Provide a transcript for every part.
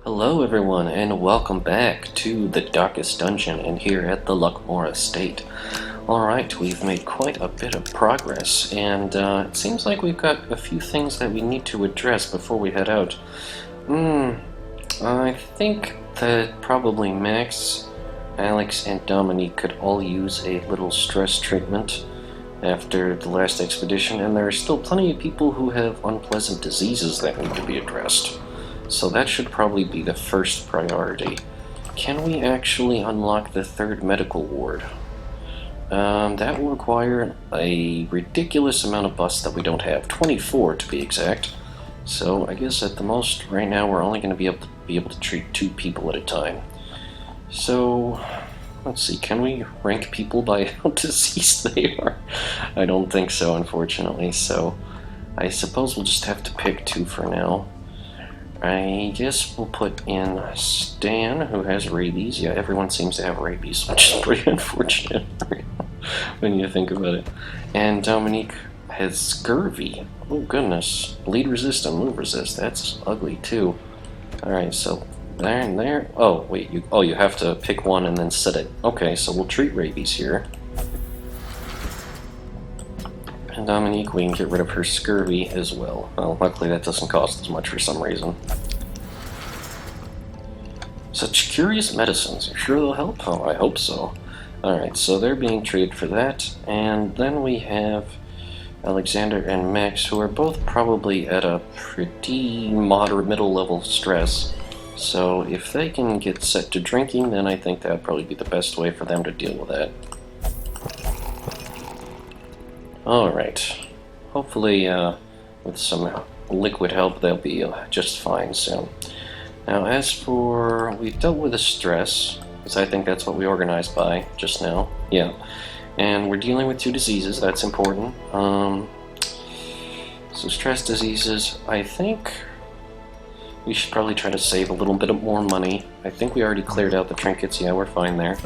Hello everyone and welcome back to the Darkest Dungeon and here at the Luckmore Estate. Alright, we've made quite a bit of progress and it seems like we've got a few things that we need to address before we head out. I think that probably Max, Alex, and Dominique could all use a little stress treatment after the last expedition, and there are still plenty of people who have unpleasant diseases that need to be addressed. So that should probably be the first priority. Can we actually unlock the third medical ward? That will require a ridiculous amount of busts that we don't have. 24 to be exact. So I guess at the most right now we're only going to be able to treat 2 people at a time. So let's see, can we rank people by how diseased they are? I don't think so, unfortunately. So I suppose we'll just have to pick 2 for now. I guess we'll put in Stan, who has rabies. Yeah, everyone seems to have rabies, which is pretty unfortunate when you think about it. And Dominique has scurvy. Oh goodness. Bleed resist and move resist. That's ugly too. Alright, so there and there. Oh, wait. You have to pick one and then set it. Okay, so we'll treat rabies here. And Dominique, we can get rid of her scurvy as well. Well, luckily that doesn't cost as much for some reason. Such curious medicines. You're sure they'll help? Oh, I hope so. Alright, so they're being treated for that. And then we have Alexander and Max, who are both probably at a pretty moderate middle level stress. So if they can get set to drinking, then I think that would probably be the best way for them to deal with that. Alright, hopefully with some liquid help they'll be just fine soon. Now as for, we've dealt with the stress, because I think that's what we organized by just now, yeah. And we're dealing with 2 diseases, that's important. So stress diseases, I think we should probably try to save a little bit more money. I think we already cleared out the trinkets, yeah, we're fine there.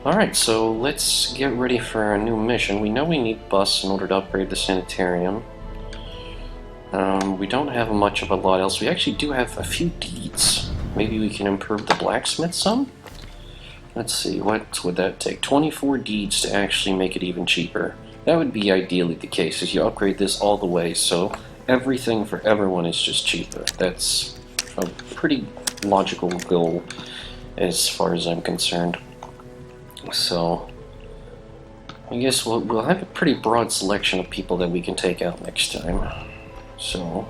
Alright, so let's get ready for a new mission. We know we need busts in order to upgrade the sanitarium. We don't have much of a lot else. We actually do have a few deeds. Maybe we can improve the blacksmith some? Let's see, what would that take? 24 deeds to actually make it even cheaper. That would be ideally the case if you upgrade this all the way, so everything for everyone is just cheaper. That's a pretty logical goal as far as I'm concerned. So, I guess we'll have a pretty broad selection of people that we can take out next time. So,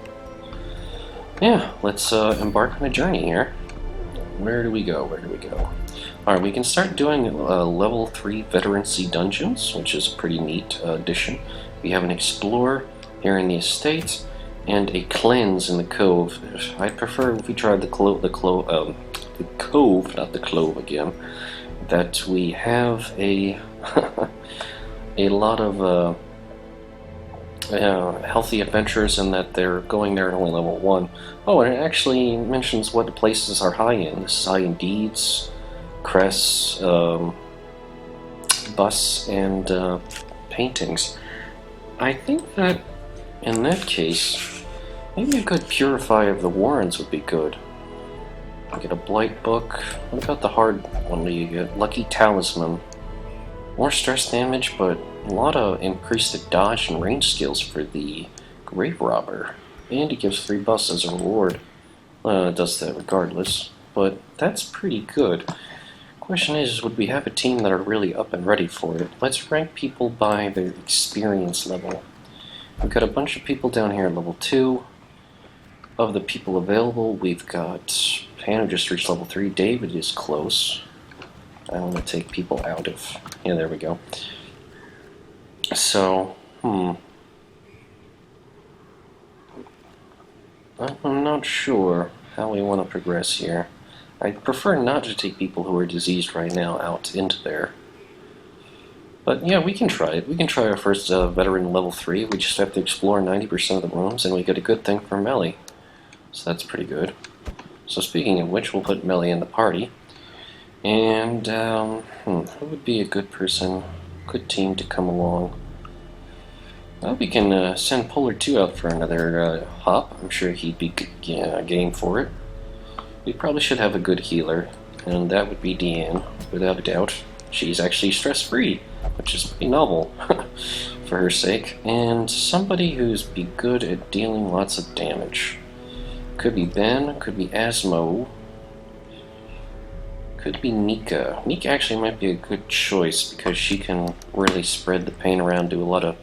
yeah, let's embark on a journey here. Where do we go? Alright, we can start doing level 3 veterancy dungeons, which is a pretty neat addition. We have an explorer here in the estate, and a cleanse in the cove. I'd prefer if we tried the cove, not the clove again. That we have a a lot of healthy adventurers, and that they're going there at only level 1. Oh, and it actually mentions what the places are high in. This is high in deeds, crests, busts, and paintings. I think that in that case, maybe a good purify of the Warrens would be good. Get a blight book. What about the hard one do you get? Lucky talisman. More stress damage, but a lot of increased dodge and range skills for the grave robber. And it gives 3 busts as a reward. It does that regardless, but that's pretty good. Question is, would we have a team that are really up and ready for it? Let's rank people by their experience level. We've got a bunch of people down here at level 2. Of the people available, we've got Hannah just reached level 3. David is close. I want to take people out of... Yeah, there we go. So, I'm not sure how we want to progress here. I'd prefer not to take people who are diseased right now out into there. But yeah, we can try it. We can try our first veteran level 3. We just have to explore 90% of the rooms, and we get a good thing for Melly. So that's pretty good. So speaking of which, we'll put Melly in the party. And, who would be a good person, good team to come along? Well, we can send Polar 2 out for another hop. I'm sure he'd be game for it. We probably should have a good healer, and that would be Deanne, without a doubt. She's actually stress-free, which is pretty novel for her sake, and somebody who's be good at dealing lots of damage. Could be Ben, could be Asmo, could be Nika. Nika actually might be a good choice because she can really spread the pain around, do a lot of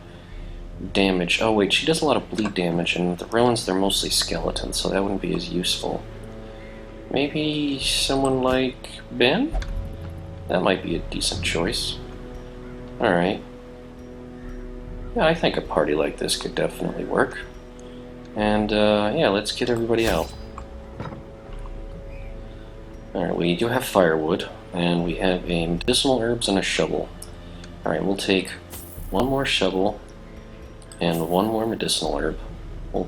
damage. Oh wait, she does a lot of bleed damage, and the Roans, they're mostly skeletons, so that wouldn't be as useful. Maybe someone like Ben? That might be a decent choice. Alright. Yeah, I think a party like this could definitely work. And, yeah, let's get everybody out. Alright, we do have firewood, and we have a medicinal herbs and a shovel. Alright, we'll take one more shovel and one more medicinal herb. We're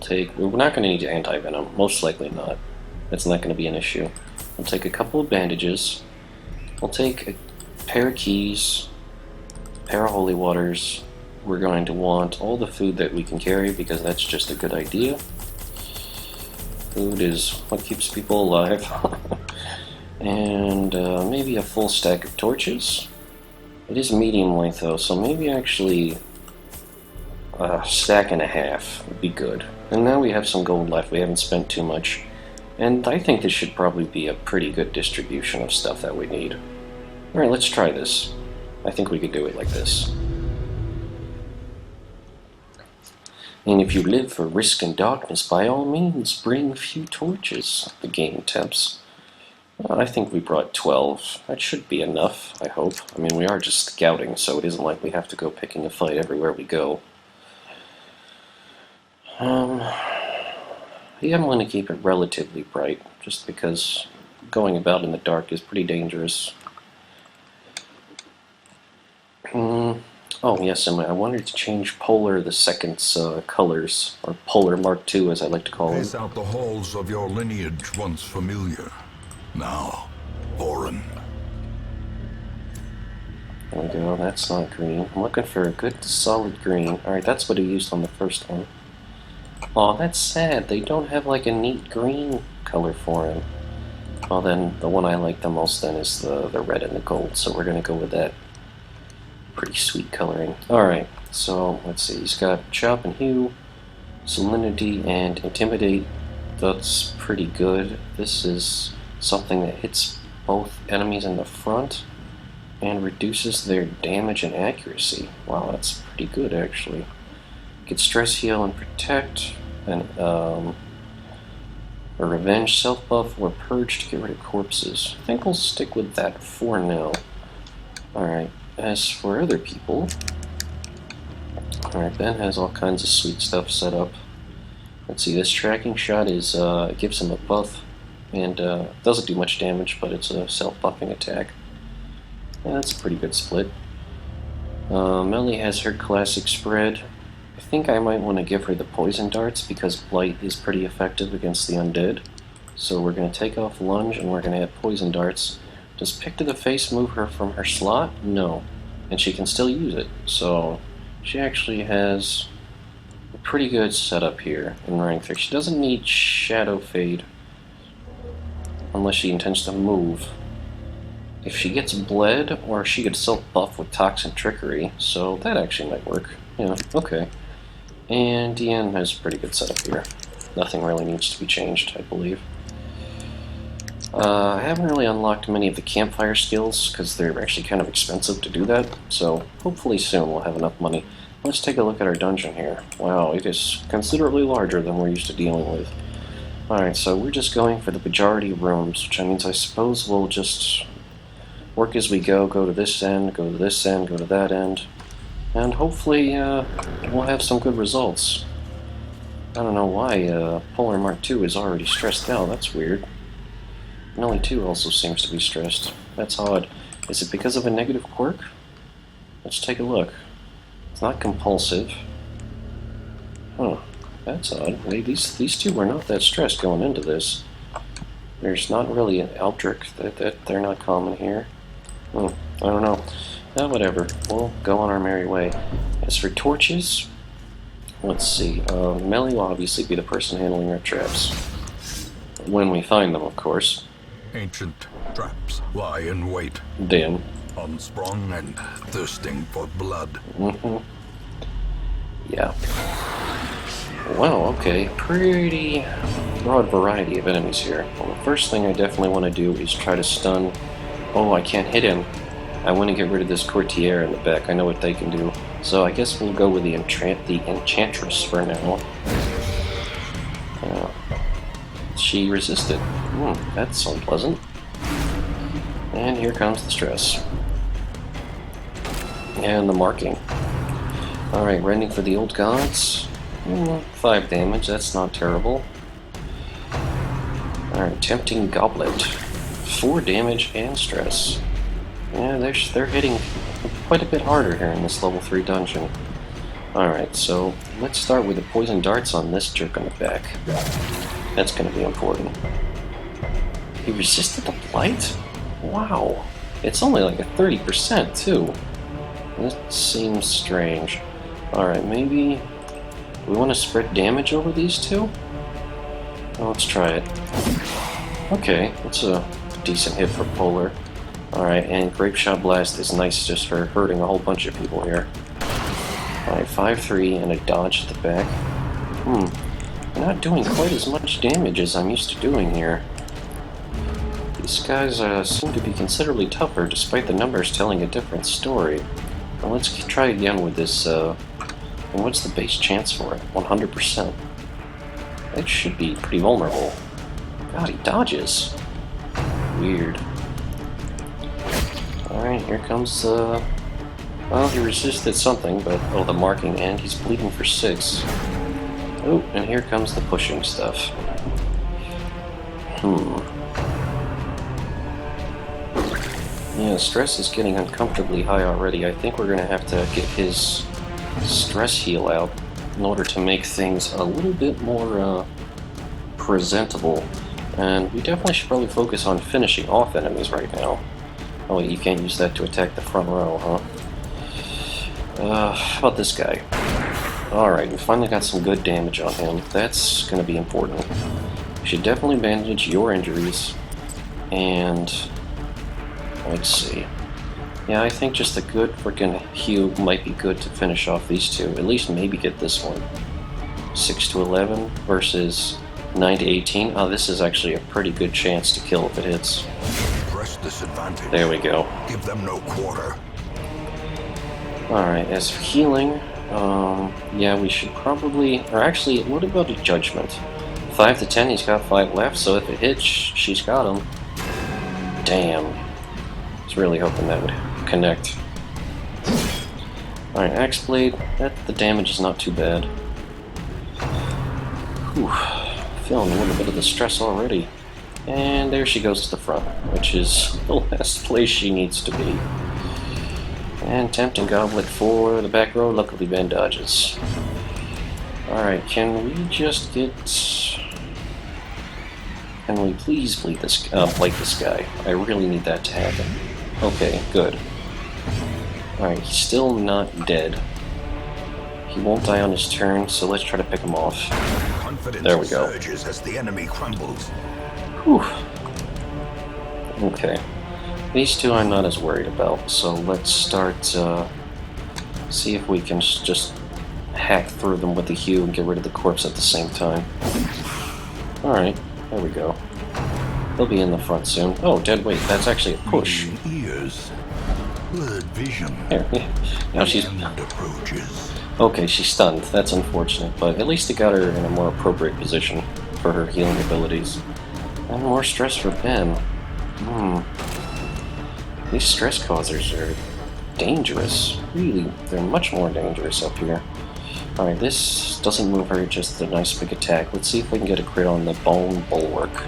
not going to need anti-venom, most likely not. That's not going to be an issue. We'll take a couple of bandages. We'll take a pair of keys, a pair of holy waters. We're going to want all the food that we can carry because that's just a good idea. Food is what keeps people alive. And maybe a full stack of torches. It is medium length though, so maybe actually a stack and a half would be good. And now we have some gold left. We haven't spent too much. And I think this should probably be a pretty good distribution of stuff that we need. Alright, let's try this. I think we could do it like this. And if you live for risk and darkness, by all means, bring a few torches, the game tempts. I think we brought 12. That should be enough, I hope. I mean, we are just scouting, so it isn't like we have to go picking a fight everywhere we go. Yeah, I'm going to keep it relatively bright, just because going about in the dark is pretty dangerous. Oh, yes, and I wanted to change Polar the Second's colors, or Polar Mark II, as I like to call them. Pace out the halls of your lineage once familiar, now foreign. There we go, that's not green. I'm looking for a good, solid green. Alright, that's what I used on the first one. Aw, that's sad. They don't have, like, a neat green color for him. Well, then, the one I like the most, then, is the red and the gold, so we're gonna go with that. Pretty sweet coloring. Alright, so, let's see. He's got Chop and Hew, Salinity, and Intimidate. That's pretty good. This is something that hits both enemies in the front and reduces their damage and accuracy. Wow, that's pretty good, actually. Get Stress, Heal, and Protect, and a Revenge, Self-Buff, or Purge to get rid of corpses. I think we'll stick with that for now. Alright, as for other people... Alright, Ben has all kinds of sweet stuff set up. Let's see, this tracking shot is, gives him a buff, and doesn't do much damage, but it's a self-buffing attack. Yeah, that's a pretty good split. Melly has her classic spread. I think I might want to give her the poison darts because Blight is pretty effective against the undead. So we're going to take off Lunge and we're going to have poison darts. Does Pick to the Face move her from her slot? No. And she can still use it. So she actually has a pretty good setup here in rank 3. She doesn't need Shadow Fade unless she intends to move. If she gets bled, or she could self-buff with Toxin Trickery, so that actually might work. Yeah, okay. And Deanne has a pretty good setup here. Nothing really needs to be changed, I believe. I haven't really unlocked many of the campfire skills, because they're actually kind of expensive to do that, so hopefully soon we'll have enough money. Let's take a look at our dungeon here. Wow, it is considerably larger than we're used to dealing with. Alright, so we're just going for the majority rooms, which means I suppose we'll just work as we go to this end, go to this end, go to that end, and hopefully we'll have some good results. I don't know why Polar Mark II is already stressed out, that's weird. Melly 2 also seems to be stressed. That's odd. Is it because of a negative quirk? Let's take a look. It's not compulsive. Huh, that's odd. These two were not that stressed going into this. There's not really an Eldrick that they're not common here. I don't know. Whatever. We'll go on our merry way. As for torches, let's see. Melly will obviously be the person handling our traps. When we find them, of course. Ancient traps lie in wait, Damn. unsprung and thirsting for blood. Mm-hmm. Yeah. Wow, okay. Pretty broad variety of enemies here. Well, the first thing I definitely want to do is try to stun... Oh, I can't hit him. I want to get rid of this courtier in the back. I know what they can do. So I guess we'll go with the enchantress for now. She resisted. That's unpleasant. And here comes the stress. And the marking. Alright, rending for the old gods. 5 damage, that's not terrible. Alright, tempting goblet. 4 damage and stress. Yeah, they're hitting quite a bit harder here in this level 3 dungeon. Alright, so let's start with the poison darts on this jerk on the back. That's going to be important. He resisted the blight? Wow. It's only like a 30% too. This seems strange. Alright, maybe we want to spread damage over these two? Well, let's try it. Okay, that's a decent hit for Polar. Alright, and Grape Shot Blast is nice just for hurting a whole bunch of people here. Alright, 5-3 and a dodge at the back. Not doing quite as much damage as I'm used to doing here. These guys seem to be considerably tougher despite the numbers telling a different story. Well, let's try again with this, and what's the base chance for it? 100%. That should be pretty vulnerable. God, he dodges. Weird. Alright, here comes, well, he resisted something, but, oh, the marking, and he's bleeding for 6. Oh, and here comes the pushing stuff. Yeah, stress is getting uncomfortably high already. I think we're going to have to get his stress heal out in order to make things a little bit more presentable. And we definitely should probably focus on finishing off enemies right now. Oh wait, you can't use that to attack the front row, huh? How about this guy? Alright, we finally got some good damage on him. That's going to be important. We should definitely bandage your injuries. And... let's see. Yeah, I think just a good freaking heal might be good to finish off these two. At least maybe get this one. 6-11 versus 9-18. Oh, this is actually a pretty good chance to kill if it hits. Press disadvantage. There we go. Give them no quarter. Alright, as for healing, yeah, we should probably... Or actually, what about a judgment? 5-10, he's got 5 left, so if it hits, she's got him. Damn. I was really hoping that would connect. Alright, Axe Blade, the damage is not too bad. Whew, feeling a little bit of the stress already. And there she goes to the front, which is the last place she needs to be. And Tempting Goblet for the back row, luckily Ben dodges. Alright, can we just get... Can we please blight this guy? I really need that to happen. Okay, good. Alright, he's still not dead. He won't die on his turn, so let's try to pick him off. Confidence there we go. Surges as the enemy crumbles. Whew. Okay. These two I'm not as worried about, so let's start, see if we can just hack through them with the Hue and get rid of the corpse at the same time. Alright, there we go. He'll be in the front soon. Oh, dead weight, that's actually a push. Ears. Blurred vision. Here, yeah. Now she's... approaches. Okay, she's stunned. That's unfortunate, but at least it got her in a more appropriate position for her healing abilities. And more stress for Ben. These stress causers are dangerous. Really, they're much more dangerous up here. Alright, this doesn't move her, just a nice big attack. Let's see if we can get a crit on the Bone Bulwark.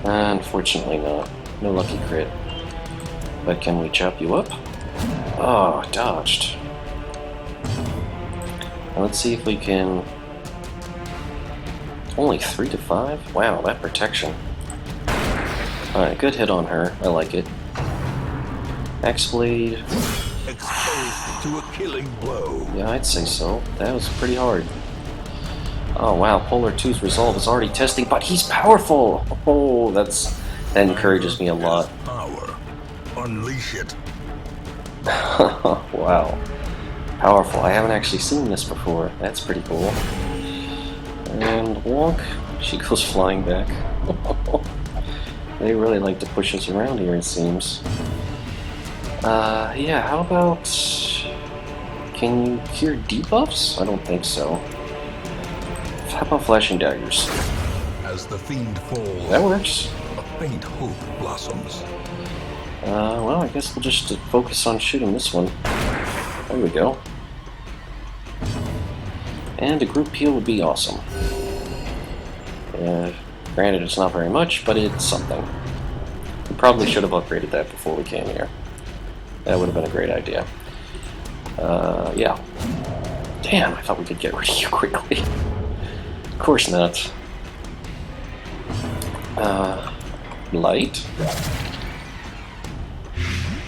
Unfortunately not. No lucky crit. But can we chop you up? Oh, dodged. Now let's see if we can... Only 3-5? Wow, that protection. Alright, good hit on her. I like it. Axe Blade. Exposed to a killing blow. Yeah, I'd say so. That was pretty hard. Oh wow, Polar 2's resolve is already testing, but he's powerful! Oh, that's That encourages me a lot. Power. Unleash it. Wow. Powerful. I haven't actually seen this before. That's pretty cool. And wonk. She goes flying back. They really like to push us around here, it seems. Yeah, how about... Can you cure debuffs? I don't think so. How about flashing daggers? As the fiend falls, That works. a faint hope blossoms. Well, I guess we'll just focus on shooting this one. There we go. And a group heal would be awesome. Granted, it's not very much, but it's something. We probably should have upgraded that before we came here. That would have been a great idea. Yeah. Damn, I thought we could get rid of you quickly. Of course not. Light.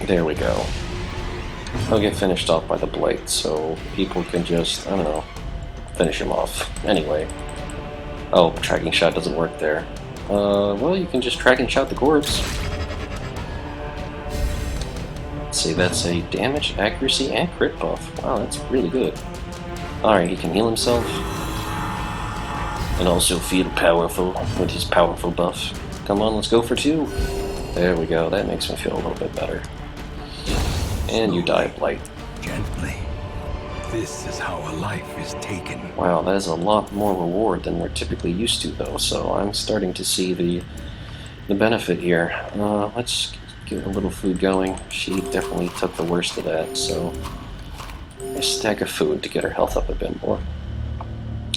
There we go. He'll get finished off by the blight, so people can just, I don't know, finish him off. Anyway. Oh, tracking shot doesn't work there. Well, you can just tracking shot the corpse. Let's see, that's a damage, accuracy, and crit buff. Wow, that's really good. Alright, he can heal himself. And also feel powerful with his powerful buff. Come on, let's go for 2. There we go, that makes me feel a little bit better. And you die of blight. Gently. This is how a life is taken. Wow, that is a lot more reward than we're typically used to, though, so I'm starting to see the benefit here. Let's get a little food going. She definitely took the worst of that, so a stack of food to get her health up a bit more.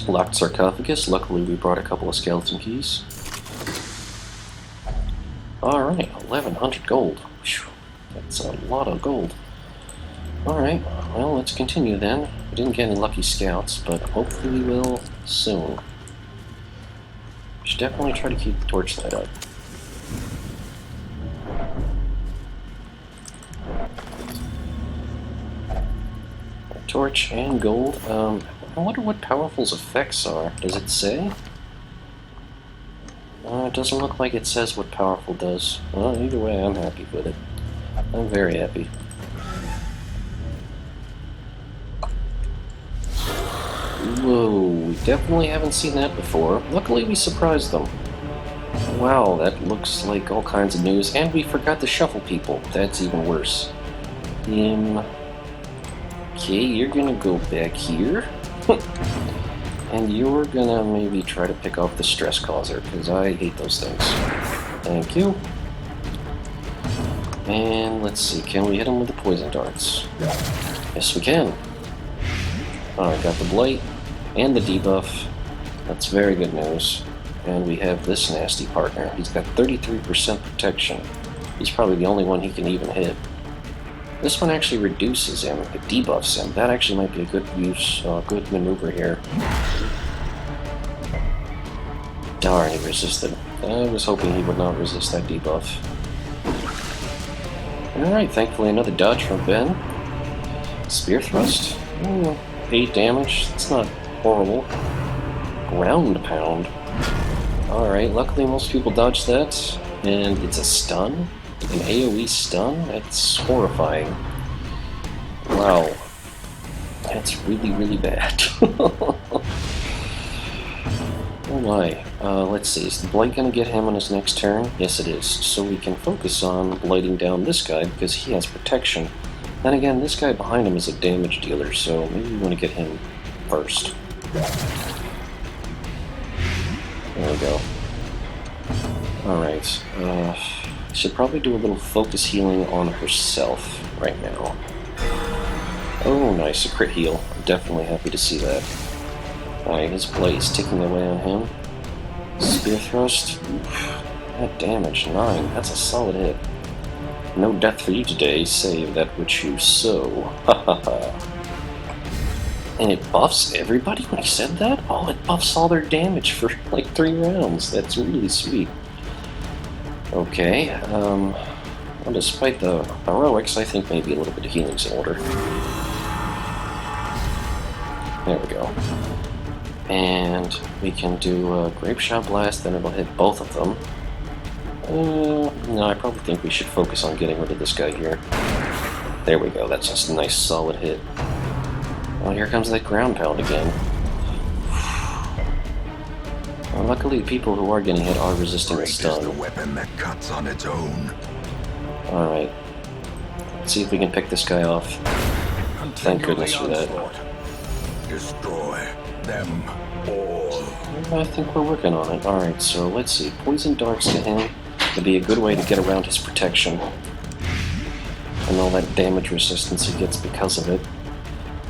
Locked sarcophagus. Luckily, we brought a couple of skeleton keys. Alright, 1100 gold. Whew, that's a lot of gold. Alright, well, let's continue then. We didn't get any lucky scouts, but hopefully we will soon. We should definitely try to keep the torchlight up. A torch and gold. I wonder what Powerful's effects are. Does it say? It doesn't look like it says what Powerful does. Well, either way, I'm happy with it. I'm very happy. Whoa, we definitely haven't seen that before. Luckily, we surprised them. Wow, that looks like all kinds of news. And we forgot to shuffle people. That's even worse. Okay, you're gonna go back here. And you're gonna maybe try to pick off the stress causer, because I hate those things. Thank you. And let's see, can we hit him with the poison darts? Yes, we can. Alright, got the blight and the debuff. That's very good news. And we have this nasty partner. He's got 33% protection. He's probably the only one he can even hit. This one actually reduces him, it debuffs him. That actually might be a good use, good maneuver here. Darn, he resisted. I was hoping he would not resist that debuff. Alright, thankfully another dodge from Ben. Spear thrust. 8 damage, that's not horrible. Ground pound. Alright, luckily most people dodge that. And it's a stun? An AoE stun? That's horrifying. Wow. That's really, really bad. Oh my. Let's see, is the blight gonna get him on his next turn? Yes it is. So we can focus on blighting down this guy because he has protection. Then again, this guy behind him is a damage dealer, so maybe we want to get him first. There we go. Alright, should probably do a little focus healing on herself right now. Oh, nice, a crit heal. I'm definitely happy to see that. Alright, his blade is ticking away on him. Spear thrust. Oof, that damage, 9. That's a solid hit. No death for you today, save that which you sow. Ha ha ha. And it buffs everybody when he said that? Oh, it buffs all their damage for like 3 rounds. That's really sweet. Okay, well, despite the heroics, I think maybe a little bit of healing's in order. There we go. And we can do a Grape Shot Blast, then it'll hit both of them. No, I probably think we should focus on getting rid of this guy here. There we go, that's just a nice solid hit. Well, here comes that ground pound again. Well, luckily, people who are getting hit are resisting the Great is stun. the weapon that cuts on its own. Alright. Let's see if we can pick this guy off. Thank goodness for that. Destroy them all. I think we're working on it. Alright, so let's see. Poison darts to him would be a good way to get around his protection. And all that damage resistance he gets because of it.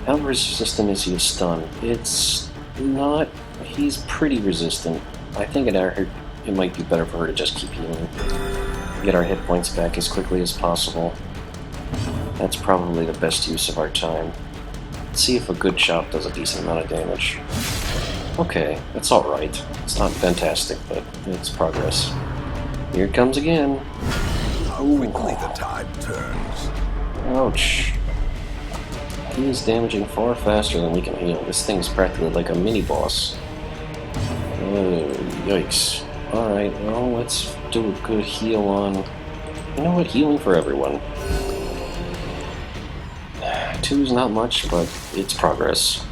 How resistant is he to stun? It's not... He's pretty resistant. I think it might be better for her to just keep healing. Get our hit points back as quickly as possible. That's probably the best use of our time. Let's see if a good chop does a decent amount of damage. Okay, that's alright. It's not fantastic, but it's progress. Here it comes again. How quickly the tide turns. Ouch. He is damaging far faster than we can heal. This thing is practically like a mini-boss. Oh, yikes. Alright, well, let's do a good heal on... You know what? Healing for everyone. 2's not much, but it's progress.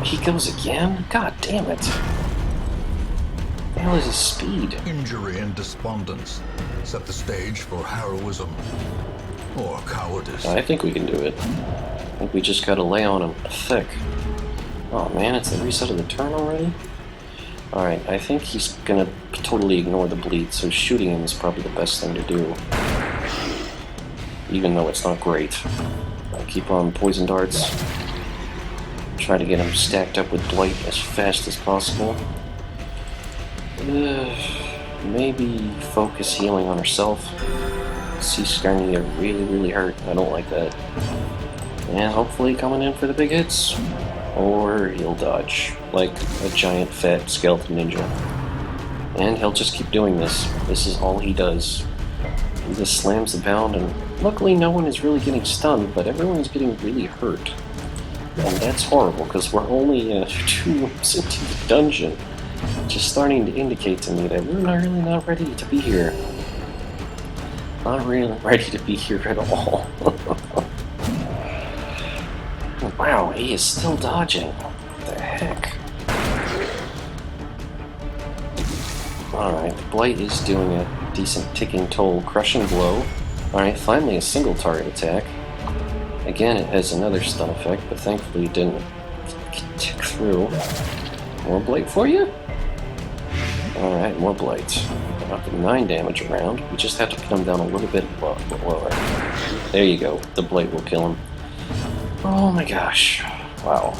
He goes again? God damn it. What the hell is his speed? Injury and despondence set the stage for heroism or cowardice. I think we can do it. I think we just gotta lay on him thick. Oh man, it's the reset of the turn already? Alright, I think he's gonna totally ignore the bleed, so shooting him is probably the best thing to do. Even though it's not great. I'll keep on poison darts. Try to get him stacked up with blight as fast as possible. Maybe focus healing on herself. She's starting to get really, really hurt. I don't like that. And hopefully coming in for the big hits. Or he'll dodge, like a giant fat skeleton ninja. And he'll just keep doing this. This is all he does. He just slams the pound, and luckily no one is really getting stunned, but everyone's getting really hurt. And that's horrible, because we're only 2 rooms into the dungeon. Just starting to indicate to me that we're really not ready to be here. Not really ready to be here at all. Wow, he is still dodging. What the heck? Alright, Blight is doing a decent ticking toll. Crushing blow. Alright, finally a single target attack. Again, it has another stun effect, but thankfully it didn't tick through. More Blight for you? Alright, more Blight. Up to 9 damage around. We just have to put him down a little bit lower. There you go. The Blight will kill him. Oh my gosh. Wow.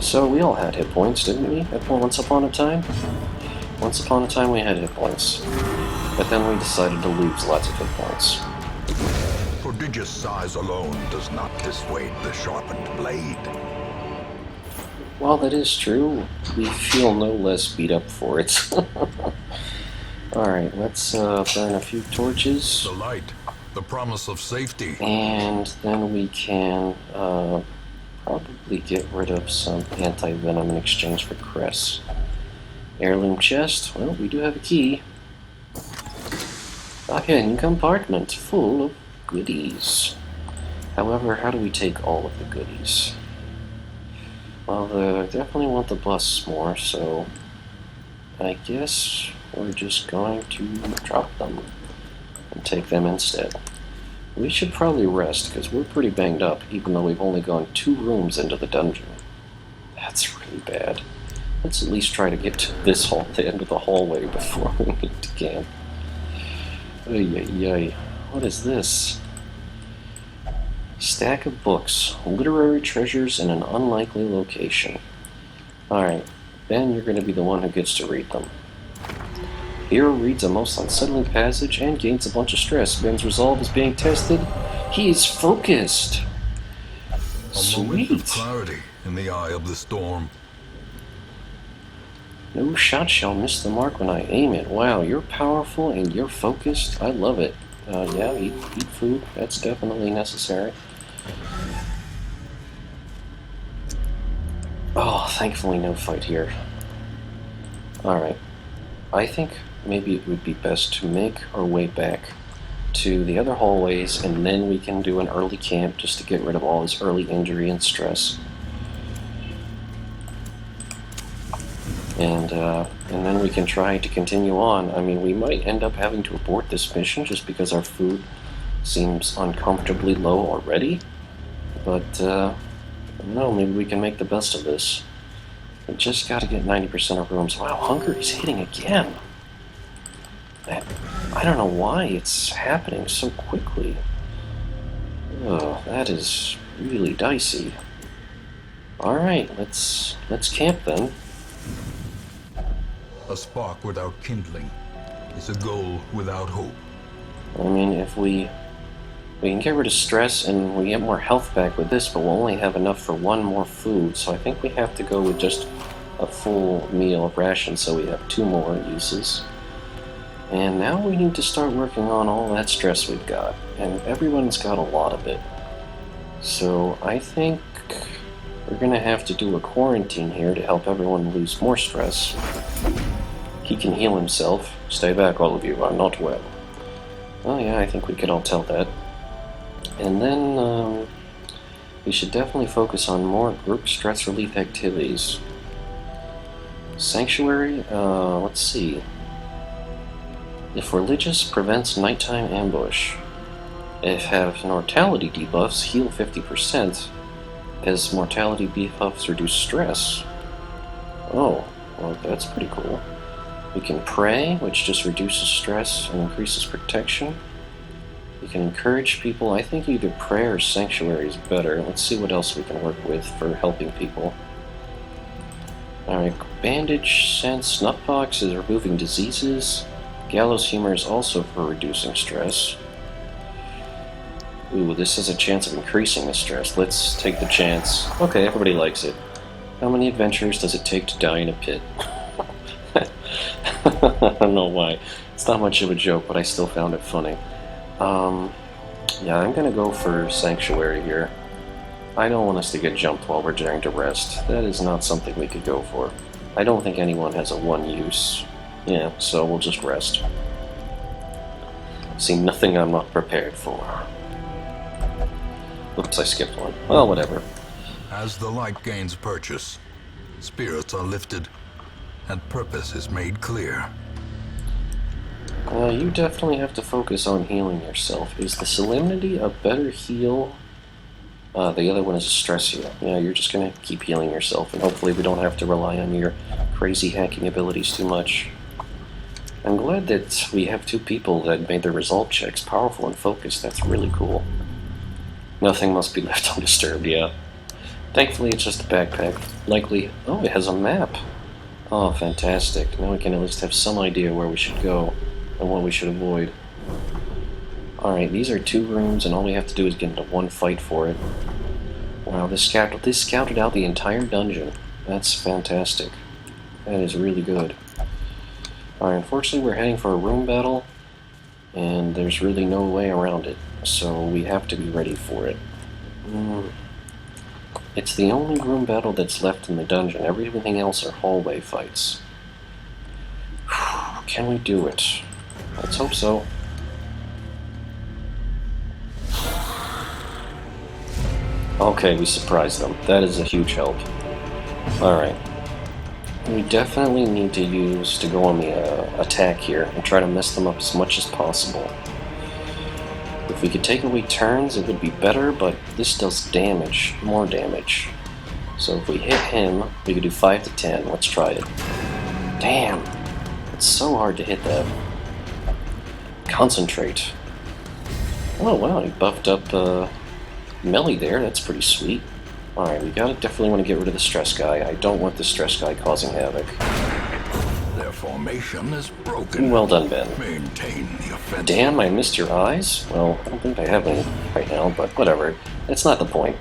So we all had hit points, didn't we? Once upon a time? Once upon a time we had hit points. But then we decided to lose lots of hit points. Prodigious size alone does not dissuade the sharpened blade. While that is true, we feel no less beat up for it. Alright, let's burn a few torches. The light, the promise of safety. And then we can probably get rid of some anti-venom in exchange for Cress. Heirloom chest. Well, we do have a key. A hidden compartment full of goodies. However, how do we take all of the goodies? Well, they definitely want the busts more, so I guess we're just going to drop them and take them instead. We should probably rest, because we're pretty banged up, even though we've only gone 2 rooms into the dungeon. That's really bad. Let's at least try to get to this the end of the hallway before we need to camp. Ay. What is this? Stack of books. Literary treasures in an unlikely location. Alright, Ben, you're going to be the one who gets to read them. Hero reads a most unsettling passage and gains a bunch of stress. Ben's resolve is being tested. He is focused. A moment of Sweet. clarity in the eye of the storm. No shot shall miss the mark when I aim it. Wow, you're powerful and you're focused. I love it. Yeah, eat food. That's definitely necessary. Oh, thankfully no fight here. Alright. I think maybe it would be best to make our way back to the other hallways, and then we can do an early camp just to get rid of all his early injury and stress. And then we can try to continue on. I mean, we might end up having to abort this mission just because our food seems uncomfortably low already. But, no, maybe we can make the best of this. We just gotta get 90% of rooms. Wow, hunger is hitting again. I don't know why it's happening so quickly. Oh, that is really dicey. Alright, let's camp then. A spark without kindling is a goal without hope. I mean, if we can get rid of stress and we get more health back with this, but we'll only have enough for one more food, so I think we have to go with just a full meal of rations so we have 2 more uses. And now we need to start working on all that stress we've got, and everyone's got a lot of it. So I think we're gonna have to do a quarantine here to help everyone lose more stress. He can heal himself. Stay back, all of you. I'm not well. Oh yeah, I think we could all tell that. And then we should definitely focus on more group stress relief activities. Sanctuary, let's see. If religious prevents nighttime ambush. If have mortality debuffs, heal 50%. As mortality debuffs reduce stress. Oh, well that's pretty cool. We can pray, which just reduces stress and increases protection. We can encourage people. I think either prayer or sanctuary is better. Let's see what else we can work with for helping people. Alright, bandage, sense, nutbox is removing diseases. Gallows humor is also for reducing stress. Ooh, this has a chance of increasing the stress. Let's take the chance. Okay, everybody likes it. How many adventures does it take to die in a pit? I don't know why. It's not much of a joke, but I still found it funny. Yeah, I'm gonna go for Sanctuary here. I don't want us to get jumped while we're trying to rest. That is not something we could go for. I don't think anyone has a 1 use. Yeah, so we'll just rest. See, nothing I'm not prepared for. Oops, I skipped one. Well, whatever. As the light gains purchase, spirits are lifted, and purpose is made clear. You definitely have to focus on healing yourself. Is the Solemnity a better heal? The other one is a stress heal. Yeah, you're just gonna keep healing yourself, and hopefully we don't have to rely on your crazy hacking abilities too much. I'm glad that we have 2 people that made their resolve checks powerful and focused. That's really cool. Nothing must be left undisturbed, yeah. Thankfully, it's just a backpack. Likely... Oh, it has a map. Oh, fantastic. Now we can at least have some idea where we should go and what we should avoid. Alright, these are 2 rooms, and all we have to do is get into 1 fight for it. Wow, this scouted out the entire dungeon. That's fantastic. That is really good. Alright, unfortunately we're heading for a room battle, and there's really no way around it, so we have to be ready for it. It's the only room battle that's left in the dungeon. Everything else are hallway fights. Can we do it? Let's hope so. Okay, we surprised them. That is a huge help. Alright. We definitely need to go on the attack here and try to mess them up as much as possible. If we could take away turns, it would be better, but this does damage, more damage. So if we hit him, we could do 5 to 10. Let's try it. Damn! It's so hard to hit that. Concentrate. Oh wow, he buffed up melee there. That's pretty sweet. Alright, we definitely want to get rid of the stress guy. I don't want the stress guy causing havoc. Their formation is broken. Well done, Ben. Maintain the offensive. Damn, I missed your eyes? Well, I don't think I have any right now, but whatever. That's not the point.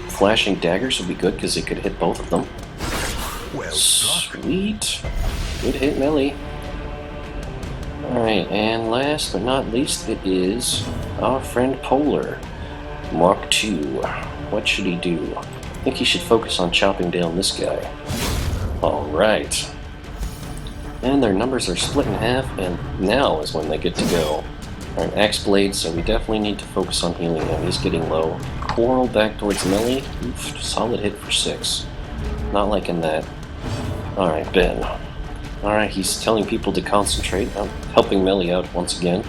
Flashing daggers would be good because it could hit both of them. Well struck. Sweet. Good hit, melee. Alright, and last but not least, it is our friend Polar. Mark II. What should he do? I think he should focus on chopping down this guy. Alright. And their numbers are split in half, and now is when they get to go. Alright, Axe Blade, so we definitely need to focus on healing him. He's getting low. Coral back towards Melee. Oof, solid hit for 6. Not liking that. Alright, Ben. Alright, he's telling people to concentrate. I'm helping Melee out once again.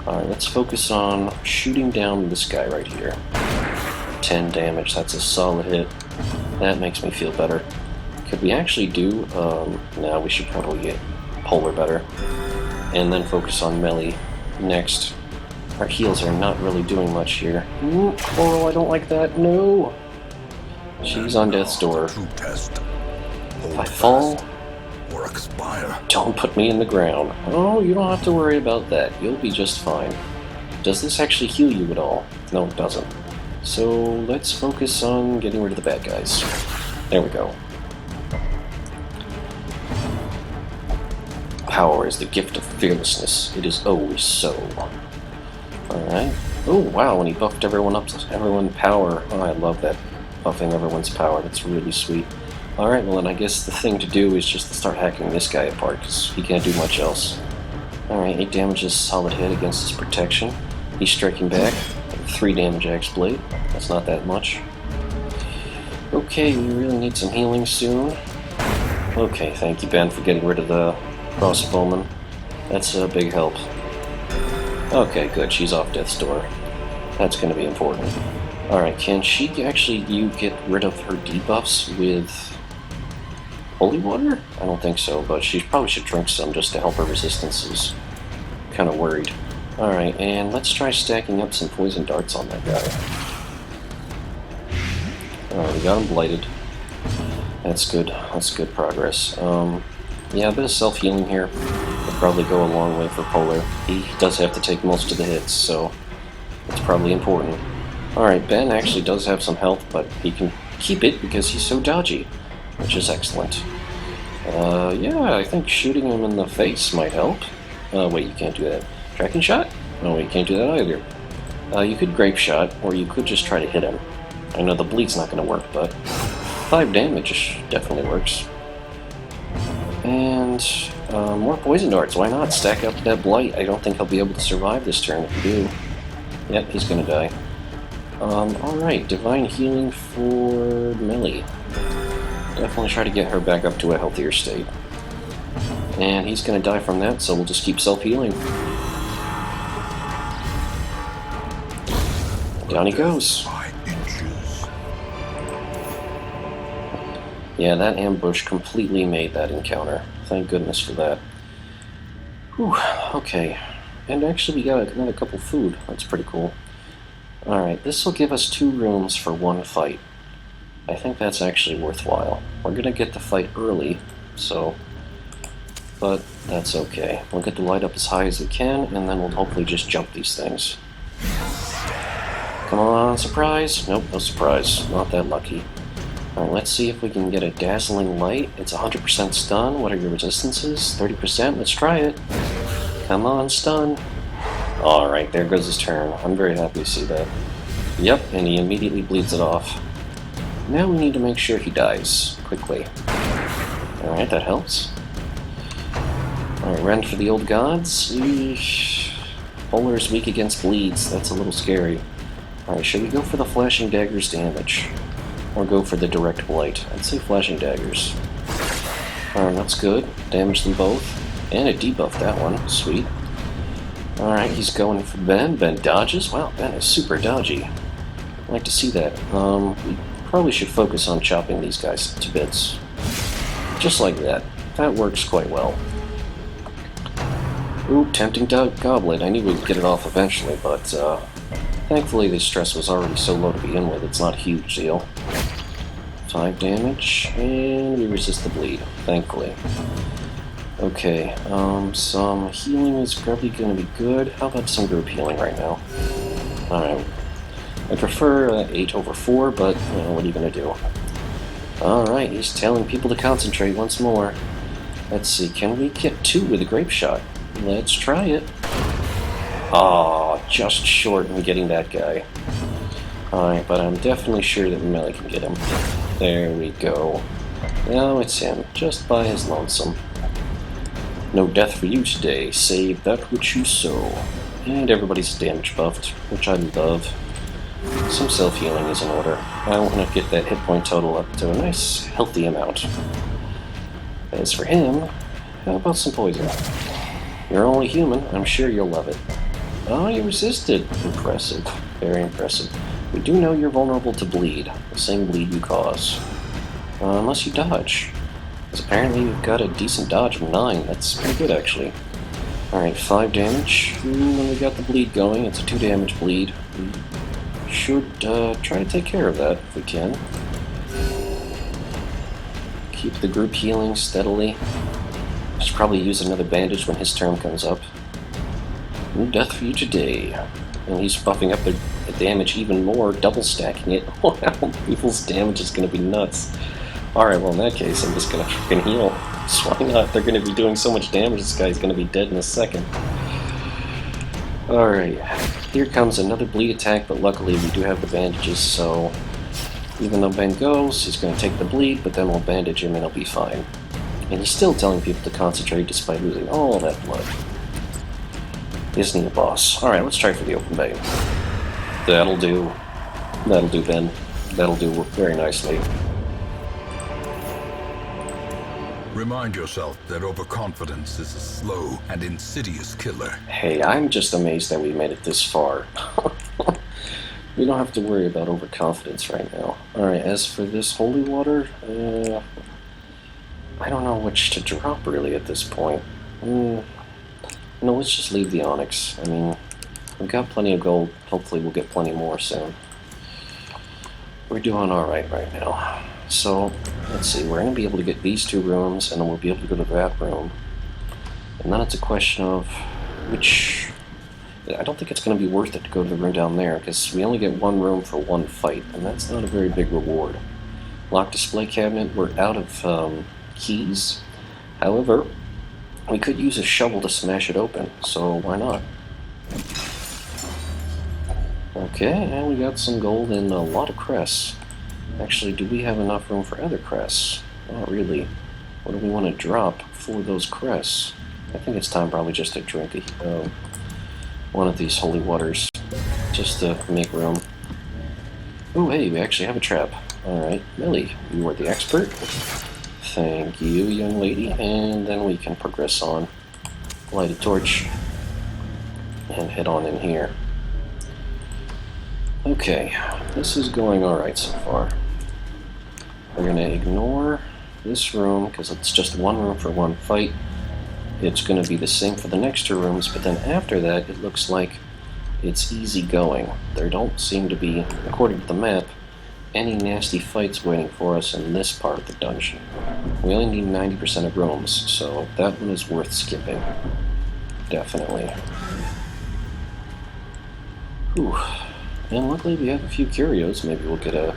Alright, let's focus on shooting down this guy right here. 10 damage, that's a solid hit. That makes me feel better. Could we actually do, no, we should probably get Polar better. And then focus on Melee next. Our heals are not really doing much here. Coral, I don't like that, no! She's on death's door. True test. If I fall, or expire. don't put me in the ground. Oh, you don't have to worry about that. You'll be just fine. Does this actually heal you at all? No, it doesn't. So let's focus on getting rid of the bad guys. There we go. Power is the gift of fearlessness. It is always so. Alright. Oh, wow, when he buffed everyone up, everyone power. Oh, I love that. Buffing everyone's power. That's really sweet. Alright, well then I guess the thing to do is just to start hacking this guy apart, because he can't do much else. Alright, 8 damage is a solid hit against his protection. He's striking back. 3 damage Axe Blade. That's not that much. Okay, we really need some healing soon. Okay, thank you, Ben, for getting rid of the crossbowman. That's a big help. Okay, good. She's off death's door. That's going to be important. Alright, can she actually get rid of her debuffs with holy water? I don't think so, but she probably should drink some just to help her resistances. Kind of worried. Alright, and let's try stacking up some poison darts on that guy. Alright, we got him blighted. That's good. That's good progress. Yeah, a bit of self-healing here would probably go a long way for Polar. He does have to take most of the hits, so it's probably important. Alright, Ben actually does have some health, but he can keep it because he's so dodgy, which is excellent. Yeah, I think shooting him in the face might help. Wait, you can't do that. Tracking shot? No, wait, you can't do that either. You could grape shot, or you could just try to hit him. I know the bleed's not going to work, but 5 damage definitely works. And more poison darts, why not? Stack up that blight. I don't think he'll be able to survive this turn if you do. Yep, he's going to die. Alright, divine healing for Millie. Definitely try to get her back up to a healthier state. And he's going to die from that, so we'll just keep self-healing. Down he goes. Yeah, that ambush completely made that encounter. Thank goodness for that. Whew, okay. And actually we got another couple food. That's pretty cool. Alright, this will give us 2 rooms for 1 fight. I think that's actually worthwhile. We're gonna get the fight early, so... but that's okay. We'll get the light up as high as we can, and then we'll hopefully just jump these things. Come on, surprise! Nope, no surprise. Not that lucky. Alright, let's see if we can get a dazzling light. It's 100% stun. What are your resistances? 30%? Let's try it. Come on, stun. Alright, there goes his turn. I'm very happy to see that. Yep, and he immediately bleeds it off. Now we need to make sure he dies quickly. Alright, that helps. Alright, rend for the old gods. Eesh. Polar is weak against bleeds. That's a little scary. Alright, should we go for the flashing daggers damage? Or go for the direct blight? I'd say flashing daggers. Alright, that's good. Damage them both. And it debuffed that one. Sweet. Alright, he's going for Ben. Ben dodges. Wow, Ben is super dodgy. I'd like to see that. We probably should focus on chopping these guys to bits. Just like that. That works quite well. Ooh, tempting goblet. I knew we'd get it off eventually, but thankfully the stress was already so low to begin with. It's not a huge deal. 5 damage, and we resist the bleed, thankfully. Okay, some healing is probably going to be good. How about some group healing right now? Alright. I prefer 8 over 4, but, you know, what are you going to do? Alright, he's telling people to concentrate once more. Let's see, can we get 2 with a grape shot? Let's try it. Aw, just short in getting that guy. Alright, but I'm definitely sure that Melee can get him. There we go. Now it's him, just by his lonesome. No death for you today, save that which you sow. And everybody's damage buffed, which I love. Some self-healing is in order. I want to get that hit point total up to a nice, healthy amount. As for him, how about some poison? You're only human, I'm sure you'll love it. Oh, you resisted. Impressive. Very impressive. We do know you're vulnerable to bleed, the same bleed you cause. Unless you dodge. Because apparently you've got a decent dodge of 9. That's pretty good, actually. Alright, 5 damage. When we got the bleed going, it's a 2 damage bleed. We should try to take care of that if we can. Keep the group healing steadily. Should probably use another bandage when his turn comes up. No death for you today. And he's buffing up the damage even more, double stacking it. Wow, people's damage is going to be nuts. Alright, well in that case, I'm just going to freaking heal. So why not? They're going to be doing so much damage, this guy's going to be dead in a second. Alright, here comes another bleed attack, but luckily we do have the bandages, so even though Ben goes, he's going to take the bleed, but then we'll bandage him and he'll be fine. And he's still telling people to concentrate despite losing all that blood. Isn't he a boss? Alright, let's try for the open bay. That'll do. That'll do, Ben. That'll do very nicely. Remind yourself that overconfidence is a slow and insidious killer. Hey, I'm just amazed that we made it this far. We don't have to worry about overconfidence right now. Alright, as for this holy water, I don't know which to drop really at this point. No, let's just leave the onyx. I mean, we've got plenty of gold. Hopefully we'll get plenty more soon. We're doing alright right now. So, let's see, we're going to be able to get these 2 rooms, and then we'll be able to go to that room. And then it's a question of which... I don't think it's going to be worth it to go to the room down there, because we only get 1 room for 1 fight, and that's not a very big reward. Locked display cabinet, we're out of keys. However, we could use a shovel to smash it open, so why not? Okay, and we got some gold and a lot of crests. Actually, do we have enough room for other crests? Not really. What do we want to drop for those crests? I think it's time probably just to drink one of these holy waters, just to make room. Oh, hey, we actually have a trap. Alright, Millie, you are the expert. Thank you, young lady. And then we can progress on. Light a torch. And head on in here. Okay, this is going alright so far. We're going to ignore this room, because it's just 1 room for 1 fight. It's going to be the same for the next 2 rooms, but then after that, it looks like it's easy going. There don't seem to be, according to the map, any nasty fights waiting for us in this part of the dungeon. We only need 90% of rooms, so that one is worth skipping. Definitely. Whew. And luckily we have a few curios. Maybe we'll get a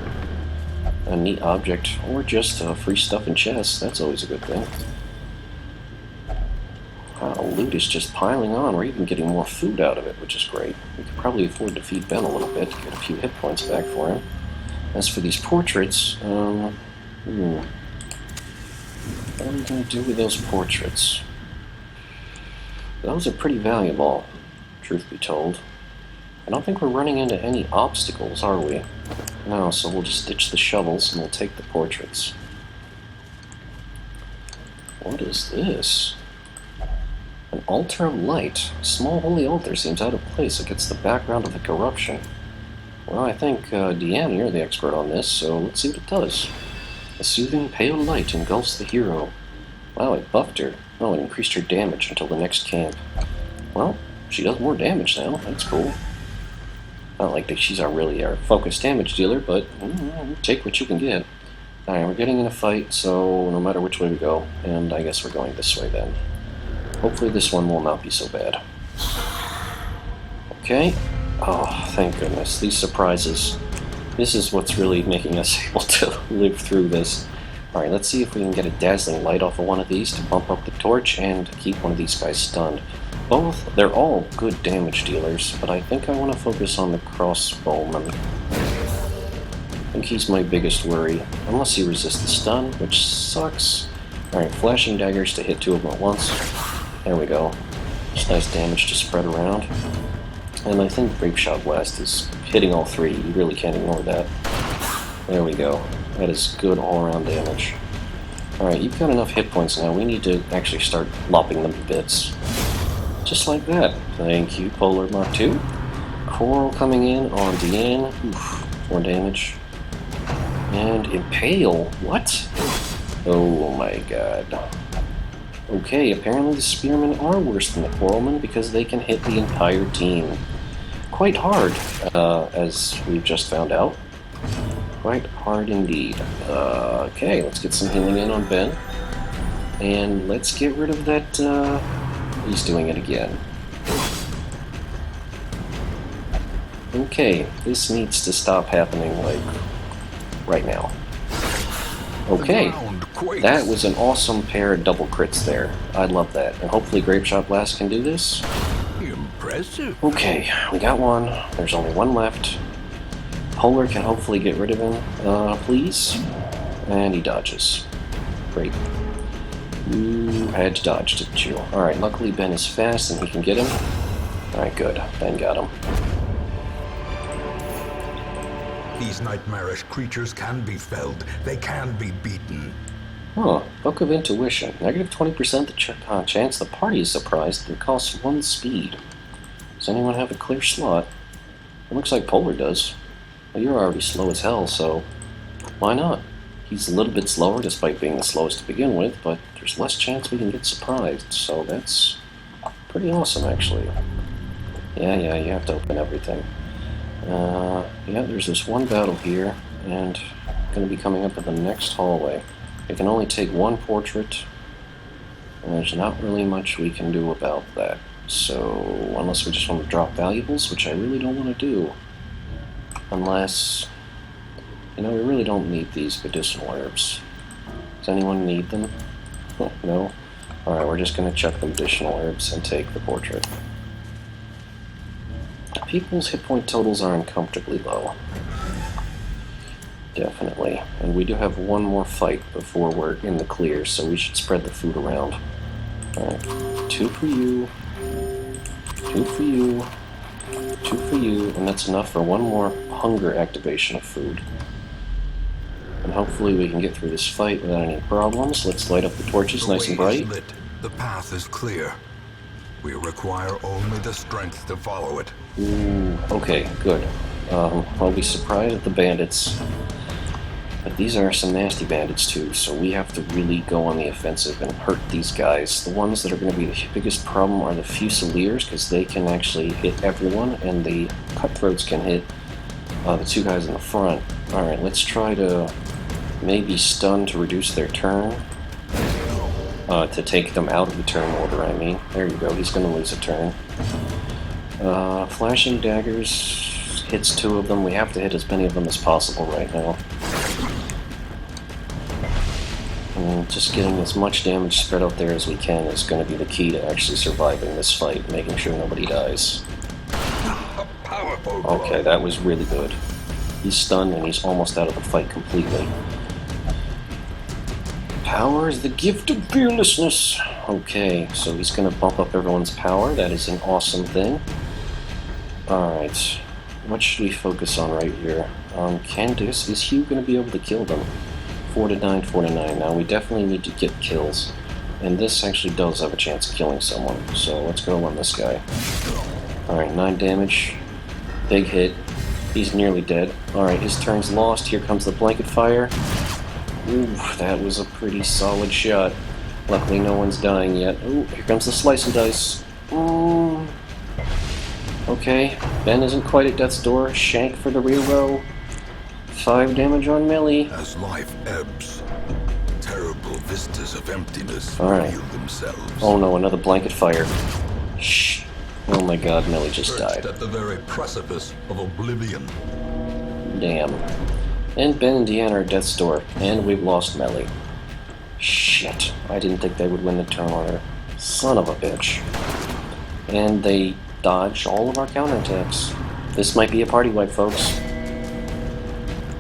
neat object, or just free stuff in chests. That's always a good thing. Loot is just piling on. We're even getting more food out of it, which is great. We could probably afford to feed Ben a little bit to get a few hit points back for him. As for these portraits, what are we going to do with those portraits? Those are pretty valuable, truth be told. I don't think we're running into any obstacles, are we? No, so we'll just ditch the shovels and we'll take the portraits. What is this? An altar of light. A small holy altar seems out of place against the background of the corruption. Well, I think, Deanne, you're the expert on this, so let's see what it does. A soothing pale light engulfs the hero. Wow, it buffed her. Oh, it increased her damage until the next camp. Well, she does more damage now. That's cool. Not like that she's really our focused damage dealer, but take what you can get. Alright, we're getting in a fight, so no matter which way we go, and I guess we're going this way then. Hopefully this one will not be so bad. Okay. Oh, thank goodness. These surprises. This is what's really making us able to live through this. Alright, let's see if we can get a dazzling light off of one of these to bump up the torch and keep one of these guys stunned. They're all good damage dealers, but I think I want to focus on the crossbowman. I think he's my biggest worry, unless he resists the stun, which sucks. Alright, flashing daggers to hit 2 of them at once. There we go. Just nice damage to spread around. And I think Grape Shot Blast is hitting all three. You really can't ignore that. There we go. That is good all-around damage. Alright, you've got enough hit points now. We need to actually start lopping them to bits. Just like that. Thank you, Polar Mark II. Coral coming in on Deanne. Oof, 4 damage. And Impale. What? Oh my god. Okay, apparently the Spearmen are worse than the Coralmen because they can hit the entire team. Quite hard, as we've just found out. Quite hard indeed. Okay, let's get some healing in on Ben. And let's get rid of that, he's doing it again. Okay, this needs to stop happening, like, right now. Okay, that was an awesome pair of double crits there. I love that. And hopefully Grape Shot Blast can do this. Impressive. Okay, we got one. There's only one left. Polar can hopefully get rid of him, please. And he dodges. Great. You had to dodge, didn't you? Alright, luckily Ben is fast and he can get him. Alright, good. Ben got him. These nightmarish creatures can be felled. They can be beaten. Huh. Book of Intuition. Negative 20% chance the party is surprised. It costs 1 speed. Does anyone have a clear slot? It looks like Polar does. Well, you're already slow as hell, so why not? He's a little bit slower despite being the slowest to begin with, but there's less chance we can get surprised, so that's pretty awesome, actually. Yeah, you have to open everything. Yeah, there's this one battle here, and going to be coming up in the next hallway. It can only take 1 portrait, and there's not really much we can do about that. So, unless we just want to drop valuables, which I really don't want to do. Unless, we really don't need these medicinal herbs. Does anyone need them? Oh, no? Alright, we're just going to check the medicinal herbs and take the portrait. People's hit point totals are uncomfortably low. Definitely. And we do have one more fight before we're in the clear, so we should spread the food around. Alright. 2 for you. 2 for you. 2 for you. And that's enough for one more hunger activation of food. And hopefully we can get through this fight without any problems. Let's light up the torches nice and bright. Lit. The path is clear. We require only the strength to follow it. Ooh, okay, good. I'll be surprised at the bandits. But these are some nasty bandits too, so we have to really go on the offensive and hurt these guys. The ones that are going to be the biggest problem are the Fusiliers, because they can actually hit everyone, and the Cutthroats can hit the 2 guys in the front. Alright, let's try to maybe stun to reduce their turn. To take them out of the turn order, I mean. There you go, he's going to lose a turn. Flashing daggers hits 2 of them. We have to hit as many of them as possible right now. And just getting as much damage spread out there as we can is going to be the key to actually surviving this fight, making sure nobody dies. Okay, that was really good. He's stunned and he's almost out of the fight completely. Power is the gift of fearlessness. Okay, so he's going to bump up everyone's power. That is an awesome thing. Alright, what should we focus on right here? Candace, is Hugh going to be able to kill them? 4 to 9, 4 to 9. Now, we definitely need to get kills. And this actually does have a chance of killing someone. So let's go on this guy. Alright, 9 damage. Big hit. He's nearly dead. Alright, his turn's lost. Here comes the blanket fire. Ooh, that was a pretty solid shot. Luckily no one's dying yet. Ooh, here comes the slice and dice. Ooh. Okay, Ben isn't quite at death's door. Shank for the rear row. 5 damage on Millie. As life ebbs, terrible vistas of emptiness Alright. reveal themselves. Oh no, another blanket fire. Shh. Oh my god, Millie just Perched died. at the very precipice of oblivion. Damn. And Ben and Deanna are at death's door, and we've lost Melly. Shit. I didn't think they would win the turn order. Son of a bitch. And they dodged all of our counterattacks. This might be a party wipe, folks.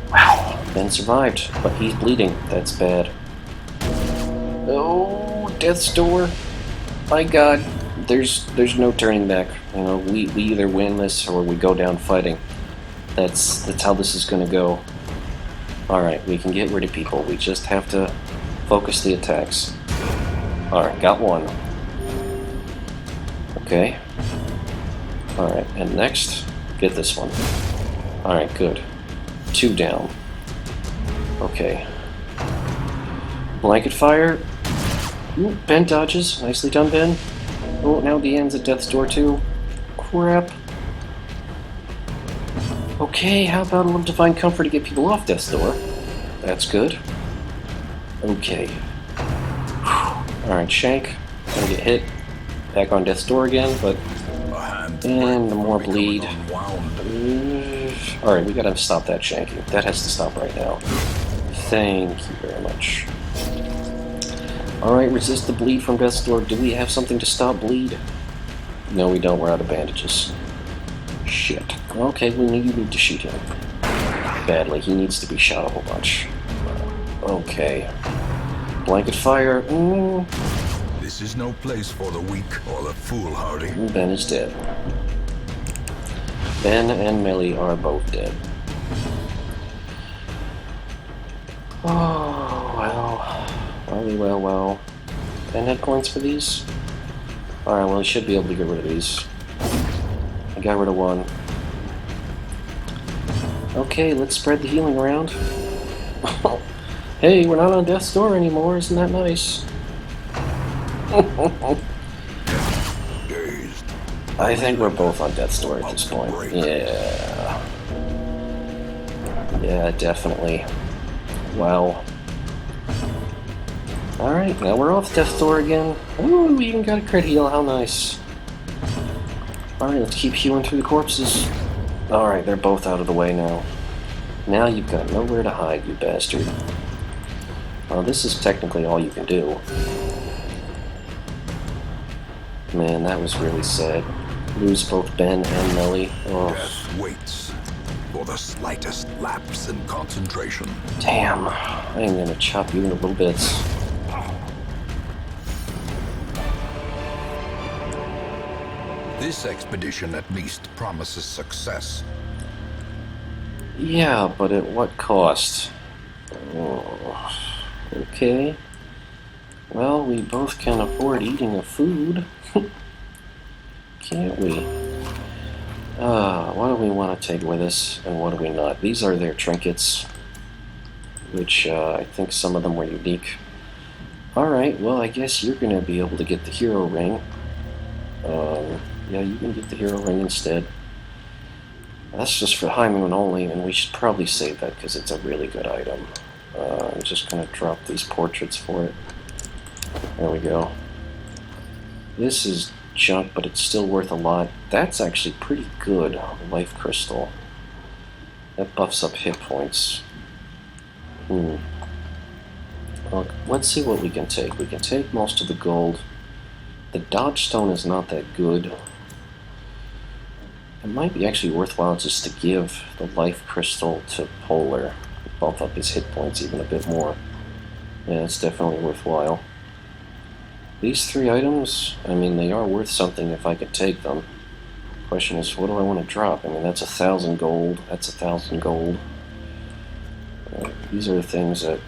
Wow. Ben survived, but he's bleeding. That's bad. Oh, death's door. My God, there's no turning back. You know, we either win this or we go down fighting. That's how this is gonna go. Alright, we can get rid of people. We just have to focus the attacks. Alright, got one. Okay. Alright, and next, get this one. Alright, good. 2 down. Okay. Blanket fire. Ooh, Ben dodges. Nicely done, Ben. Oh, now Deanne's at death's door, too. Crap. Okay, how about a little divine comfort to get people off death's door? That's good. Okay. Alright, Shank. Gonna get hit. Back on death's door again, but... And more bleed. Alright, we gotta stop that shanking. That has to stop right now. Thank you very much. Alright, resist the bleed from death's door. Do we have something to stop bleed? No, we don't. We're out of bandages. Shit. Okay, you need to shoot him. Badly. He needs to be shot a whole bunch. Okay. Blanket fire. This is no place for the weak or the foolhardy. Ben is dead. Ben and Millie are both dead. Oh, well. Well. 10 hit points for these? Alright, well, he should be able to get rid of these. I got rid of one. Okay, let's spread the healing around. Hey, we're not on death's door anymore, isn't that nice? I think we're both on death's door at this point. Yeah. Yeah, definitely. Wow. Alright, now we're off death's door again. Ooh, we even got a crit heal, how nice. Alright, let's keep hewing through the corpses. Alright, they're both out of the way now. Now you've got nowhere to hide, you bastard. Well, this is technically all you can do. Man, that was really sad. Lose both Ben and Millie. Oh. Death waits for the slightest lapse in concentration. Damn, I am gonna chop you into little bits. This expedition at least promises success. Yeah, but at what cost? Oh, okay. Well, we both can afford eating a food. Can't we? What do we want to take with us, and what do we not? These are their trinkets, which I think some of them were unique. Alright, well, I guess you're going to be able to get the hero ring. Yeah, you can get the hero ring instead. That's just for High Moon only, and we should probably save that because it's a really good item. I'm just going to drop these portraits for it. There we go. This is junk, but it's still worth a lot. That's actually pretty good. Life crystal. That buffs up hit points. Well, let's see what we can take. We can take most of the gold. The dodge stone is not that good. It might be actually worthwhile just to give the life crystal to Polar. Bump up his hit points even a bit more. Yeah, it's definitely worthwhile. These 3 items, I mean, they are worth something if I could take them. Question is, what do I want to drop? I mean, that's 1,000 gold. That's 1,000 gold. These are the things that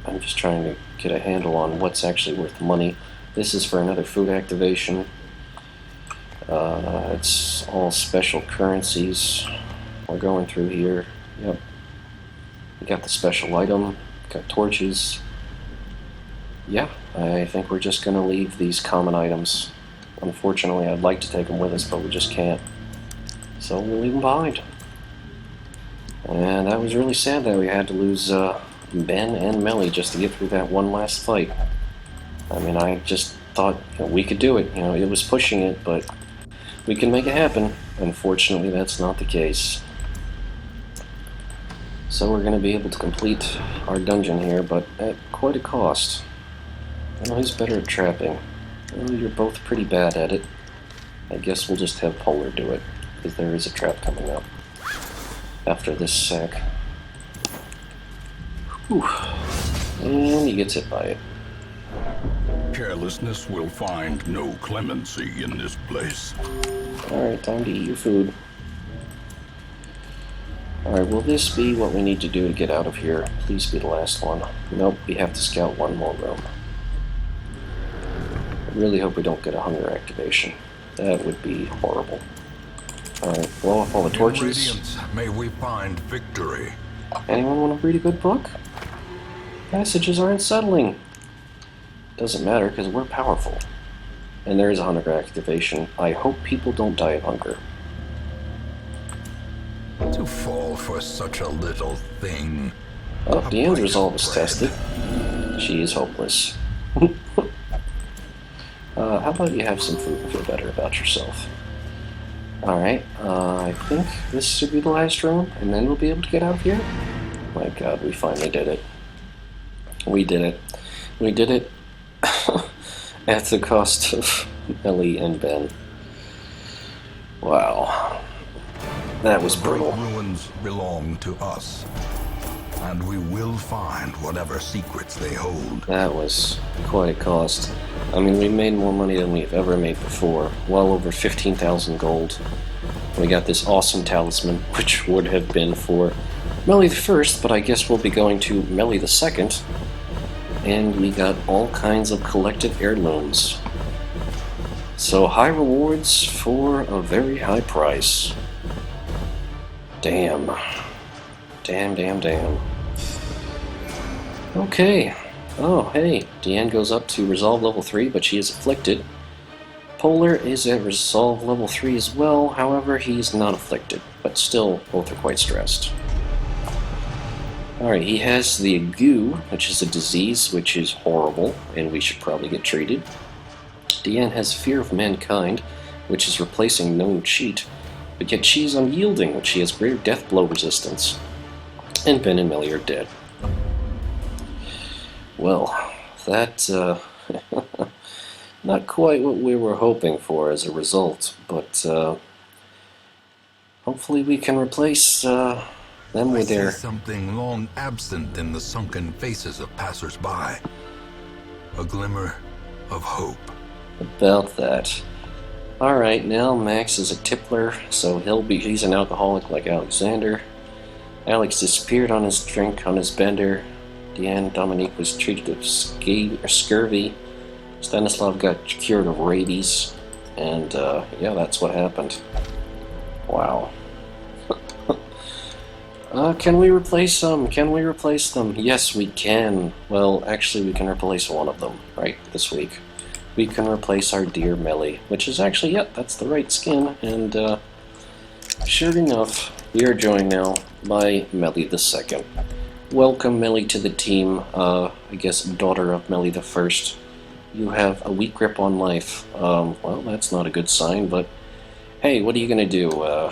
I'm just trying to get a handle on what's actually worth money. This is for another food activation. It's all special currencies. We're going through here. Yep. We got the special item. Got torches. Yeah, I think we're just going to leave these common items. Unfortunately, I'd like to take them with us, but we just can't. So we'll leave them behind. And that was really sad that we had to lose Ben and Millie just to get through that one last fight. I mean, I just thought we could do it. It was pushing it, but we can make it happen. Unfortunately, that's not the case. So we're going to be able to complete our dungeon here, but at quite a cost. Who's better at trapping? Well, you're both pretty bad at it. I guess we'll just have Polar do it, because there is a trap coming up after this sack. Whew. And he gets hit by it. carelessness will find no clemency in this place. Alright, time to eat your food. Alright, will this be what we need to do to get out of here? Please be the last one. Nope, we have to scout one more room. I really hope we don't get a hunger activation. That would be horrible. Alright, blow off all the torches. In Radiance, may we find victory. Anyone want to read a good book? Messages are unsettling. Doesn't matter, because we're powerful. And there is a hunger activation. I hope people don't die of hunger. To fall for such a little thing. Oh, Deanne's resolve is tested. She is hopeless. How about you have some food and feel better about yourself? Alright, I think this should be the last room, and then we'll be able to get out of here. My god, we finally did it. We did it. We did it at the cost of Ellie and Ben. Wow. That was brutal. The ruins belong to us, and we will find whatever secrets they hold. That was quite a cost. I mean, we made more money than we've ever made before. Well over 15,000 gold. We got this awesome talisman, which would have been for Melly the First, but I guess we'll be going to Melly the Second. And we got all kinds of collected heirlooms. So high rewards for a very high price. Damn. Damn, damn, damn. Okay. Oh, hey. Deanne goes up to Resolve level 3, but she is afflicted. Polar is at Resolve level 3 as well, however, he's not afflicted, but still, both are quite stressed. Alright, he has the ague, which is a disease, which is horrible, and we should probably get treated. Deanne has Fear of Mankind, which is replacing known cheat, but yet she is unyielding, which she has greater death blow resistance. And Ben and Melly are dead. Well, that, not quite what we were hoping for as a result, but, hopefully we can replace, them with their... something long absent in the sunken faces of passers-by. A glimmer of hope. About that. Alright, now Max is a tippler, so he's an alcoholic like Alexander. Alex disappeared on his drink on his bender. Deanne Dominique was treated with scurvy. Stanislav got cured of rabies. And, yeah, that's what happened. Wow. Can we replace them? Can we replace them? Yes, we can. Well, actually, we can replace one of them, right, this week. We can replace our dear Melly, which is actually, yep, that's the right skin, and, sure enough, we are joined now by Melly the Second. Welcome, Melly, to the team, I guess, daughter of Melly the First. You have a weak grip on life. Well, that's not a good sign, but, hey, what are you gonna do,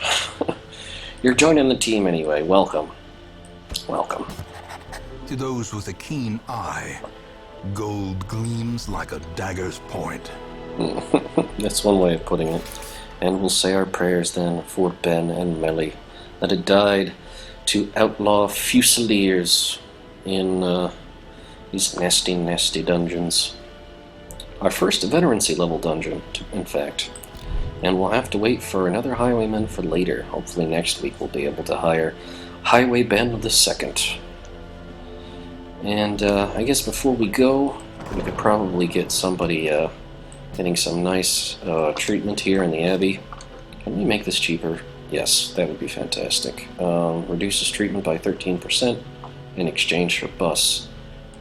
You're joining the team anyway. Welcome. Welcome. To those with a keen eye, gold gleams like a dagger's point. That's one way of putting it. And we'll say our prayers then for Ben and Melly that had died to outlaw fusiliers in these nasty, nasty dungeons. Our first veterancy level dungeon, in fact. And we'll have to wait for another highwayman for later. Hopefully next week we'll be able to hire Highway Ben the Second. And I guess before we go, we could probably get somebody getting some nice treatment here in the Abbey. Can we make this cheaper? Yes, that would be fantastic. Reduces treatment by 13% in exchange for bus.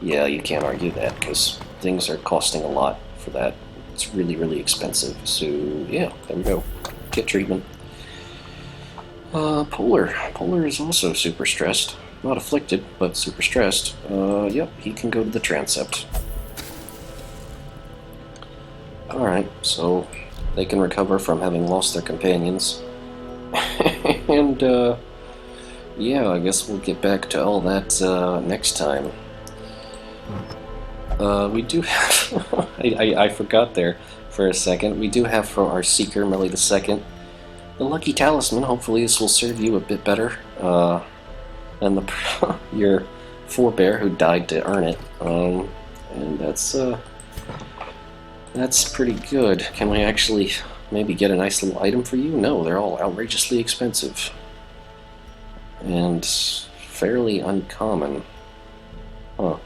Yeah, you can't argue that, because things are costing a lot for that. It's really, really expensive. So, yeah, there we go. Get treatment. Polar. Polar is also super stressed. Not afflicted, but super stressed. Yep, he can go to the transept. Alright, so they can recover from having lost their companions. And, yeah, I guess we'll get back to all that next time. We do have... I forgot there for a second. We do have for our Seeker, Melly the Second, the Lucky Talisman. Hopefully this will serve you a bit better than your forebear who died to earn it. And that's That's pretty good. Can we actually maybe get a nice little item for you? No, they're all outrageously expensive. And fairly uncommon. Huh.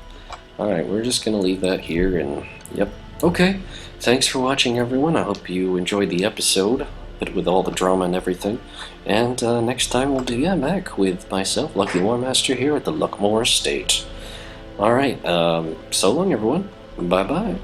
Alright, we're just gonna leave that here and... Yep. Okay. Thanks for watching, everyone. I hope you enjoyed the episode, but with all the drama and everything. And next time we'll be back with myself, LuckyLoremaster, here at the Luckmore Estate. Alright, so long, everyone. Bye-bye.